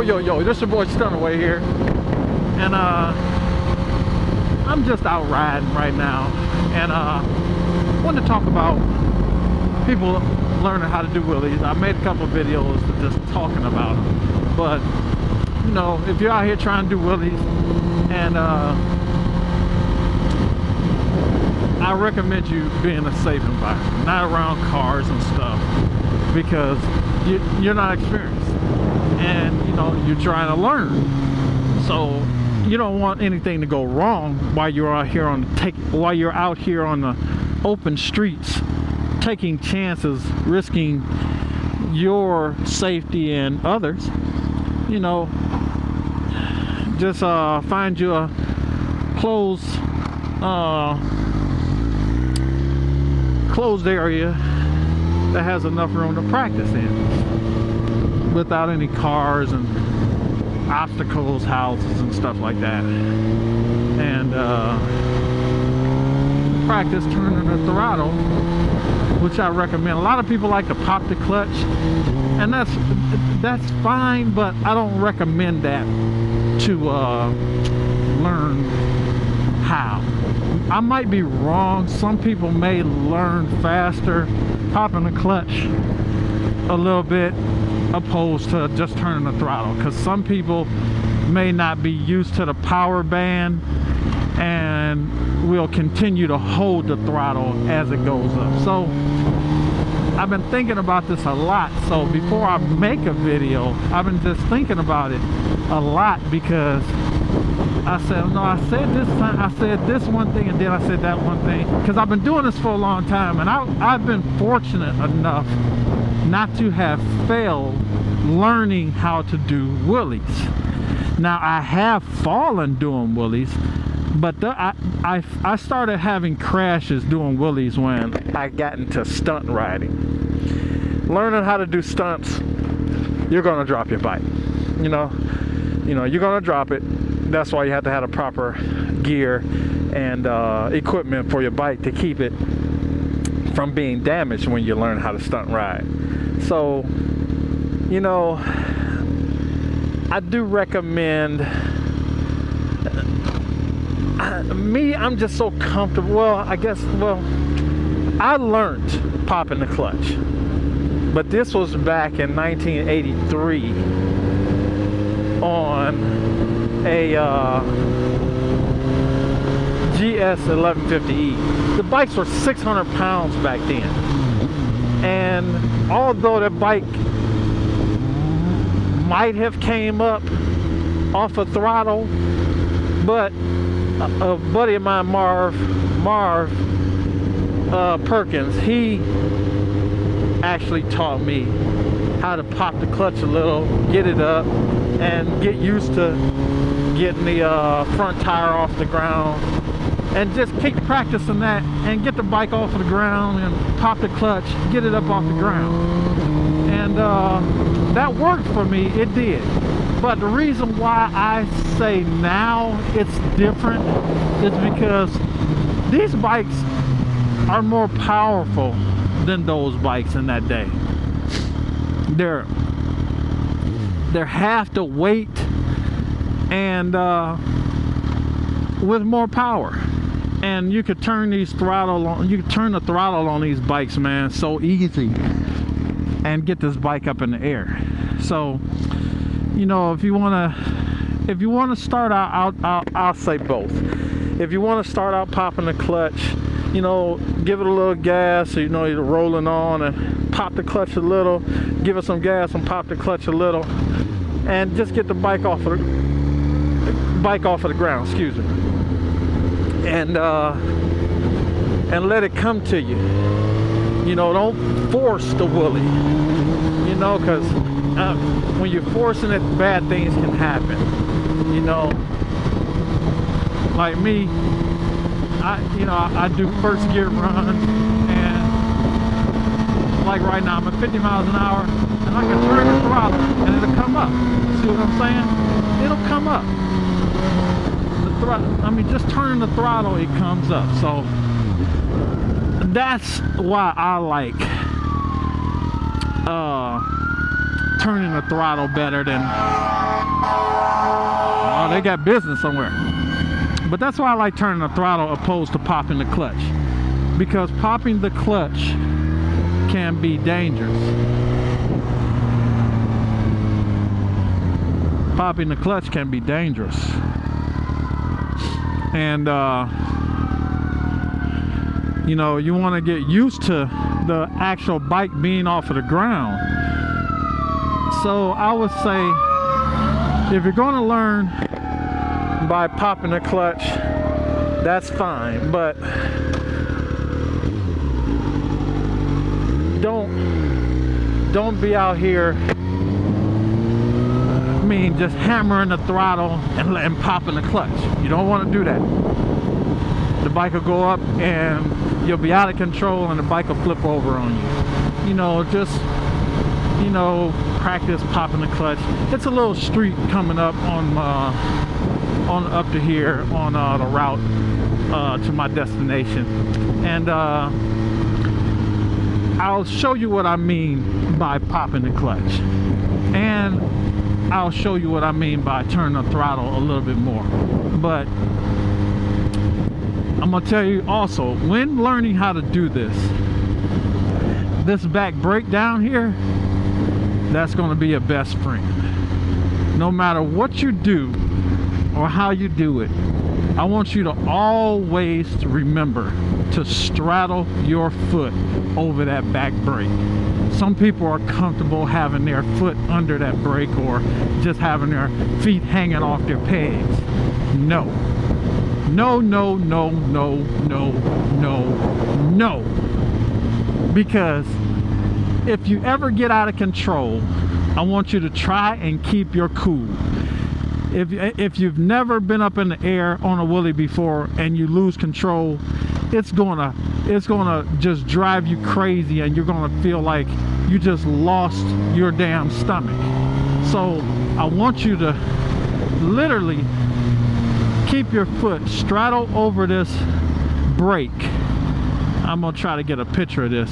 Yo, this your boy Stunaway here. And I'm just out riding right now. And wanted to talk about people learning how to do wheelies. I made a couple of videos just talking about them. But, you know, if you're out here trying to do wheelies, and I recommend you being in a safe environment, not around cars and stuff, because you're not experienced. And you know, you're trying to learn, so you don't want anything to go wrong while you're out here on the open streets, taking chances, risking your safety and others. You know, just find you a closed area that has enough room to practice in, without any cars and obstacles, houses and stuff like that. And practice turning the throttle, which I recommend. A lot of people like to pop the clutch, and that's fine, but I don't recommend that to learn how. I might be wrong. Some people may learn faster popping the clutch a little bit opposed to just turning the throttle, because some people may not be used to the power band and will continue to hold the throttle as it goes up. So I've been thinking about this a lot, so before I make a video, I've been just thinking about it a lot, because I said this one thing, and then I said that one thing, because I've been doing this for a long time, and I've been fortunate enough not to have failed learning how to do wheelies. Now, I have fallen doing wheelies, but I started having crashes doing wheelies when I got into stunt riding. Learning how to do stunts, you're gonna drop your bike. You know, you're gonna drop it. That's why you have to have a proper gear and equipment for your bike to keep it from being damaged when you learn how to stunt ride. So, you know, I do recommend, I'm just so comfortable. I learned popping the clutch, but this was back in 1983 on a GS 1150E. The bikes were 600 pounds back then, and although the bike might have came up off a throttle, but a buddy of mine, Marv Perkins, he actually taught me how to pop the clutch a little, get it up, and get used to getting the front tire off the ground, and just keep practicing that and get the bike off of the ground and pop the clutch, get it up off the ground. And that worked for me, it did. But the reason why I say now it's different is because these bikes are more powerful than those bikes in that day. They're half the weight and with more power. And you could turn the throttle on these bikes, man, so easy, and get this bike up in the air. So, you know, if you want to start out, I'll say both. If you want to start out popping the clutch, you know, give it a little gas, so you know you're rolling on, and pop the clutch a little, give it some gas and pop the clutch a little, and just get the bike off of the ground, excuse me, and let it come to you. You know, don't force the wheelie, you know, because when you're forcing it, bad things can happen. You know, like me, I do first gear runs, and like right now I'm at 50 miles an hour, and I can turn the throttle and it'll come up. See what I'm saying? It'll come up. Just turning the throttle, it comes up. So that's why I like turning the throttle better than they got business somewhere. But that's why I like turning the throttle opposed to popping the clutch, because popping the clutch can be dangerous. Popping the clutch can be dangerous. And you know, you want to get used to the actual bike being off of the ground. So I would say, if you're going to learn by popping the clutch, that's fine, but don't be out here, I mean, just hammering the throttle and popping the clutch. You don't want to do that. The bike will go up and you'll be out of control and the bike will flip over on you. You know, just, you know, practice popping the clutch. It's a little street coming up on up to here on the route to my destination, and I'll show you what I mean by popping the clutch, and I'll show you what I mean by turning the throttle a little bit more. But I'm gonna tell you also, when learning how to do this back brake down here, that's gonna be your best friend. No matter what you do or how you do it, I want you to always remember to straddle your foot over that back brake. Some people are comfortable having their foot under that brake or just having their feet hanging off their pegs. No. No, no, no, no, no, no, no. Because if you ever get out of control, I want you to try and keep your cool. If you've never been up in the air on a wheelie before and you lose control, it's gonna just drive you crazy, and you're gonna feel like you just lost your damn stomach. So I want you to literally keep your foot straddle over this brake. I'm gonna try to get a picture of this.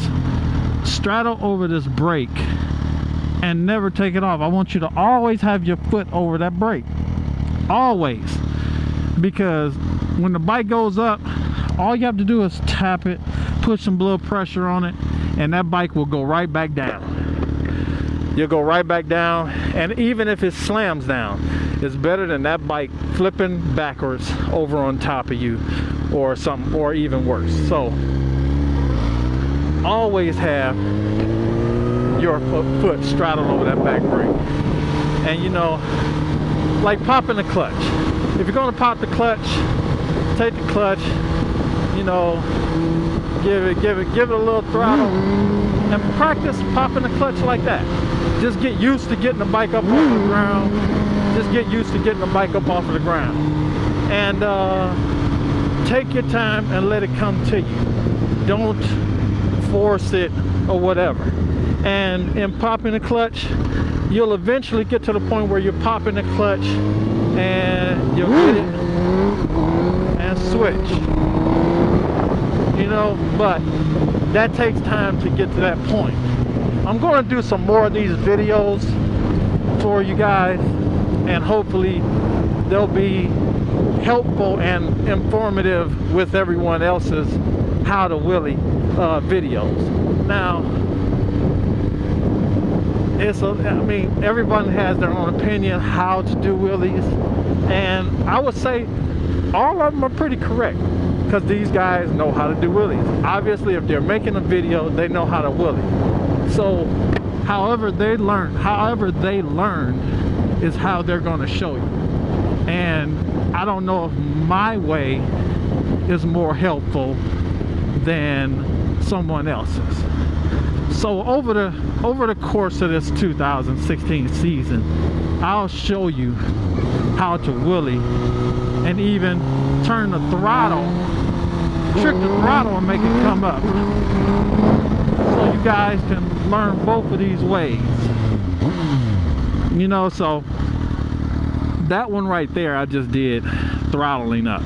Straddle over this brake and never take it off. I want you to always have your foot over that brake. Always. Because when the bike goes up, all you have to do is tap it, put some blood pressure on it, and that bike will go right back down. You'll go right back down, and even if it slams down, it's better than that bike flipping backwards over on top of you or something, or even worse. So always have your foot straddled over that back brake. And you know, like popping the clutch. If you're going to pop the clutch, take the clutch, you know, give it a little throttle, and practice popping the clutch like that. Just get used to getting the bike up off the ground. Just get used to getting the bike up off of the ground. And take your time and let it come to you. Don't force it or whatever. And in popping the clutch, you'll eventually get to the point where you're popping the clutch and you'll get it and switch. You know, but that takes time to get to that point. I'm going to do some more of these videos for you guys, and hopefully they'll be helpful and informative with everyone else's how to wheelie videos. Now, I mean, everyone has their own opinion how to do wheelies, and I would say all of them are pretty correct, because these guys know how to do wheelies. Obviously, if they're making a video, they know how to wheelie. So however they learn is how they're going to show you. And I don't know if my way is more helpful than someone else's. So over the course of this 2016 season, I'll show you how to wheelie and even turn the throttle, trick the throttle and make it come up. So you guys can learn both of these ways. You know, so that one right there I just did throttling up.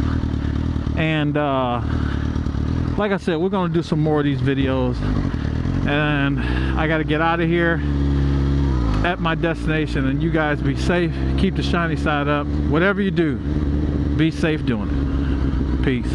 And like I said, we're going to do some more of these videos. And I got to get out of here. at my destination. And you guys be safe, keep the shiny side up. Whatever you do, be safe doing it. Peace.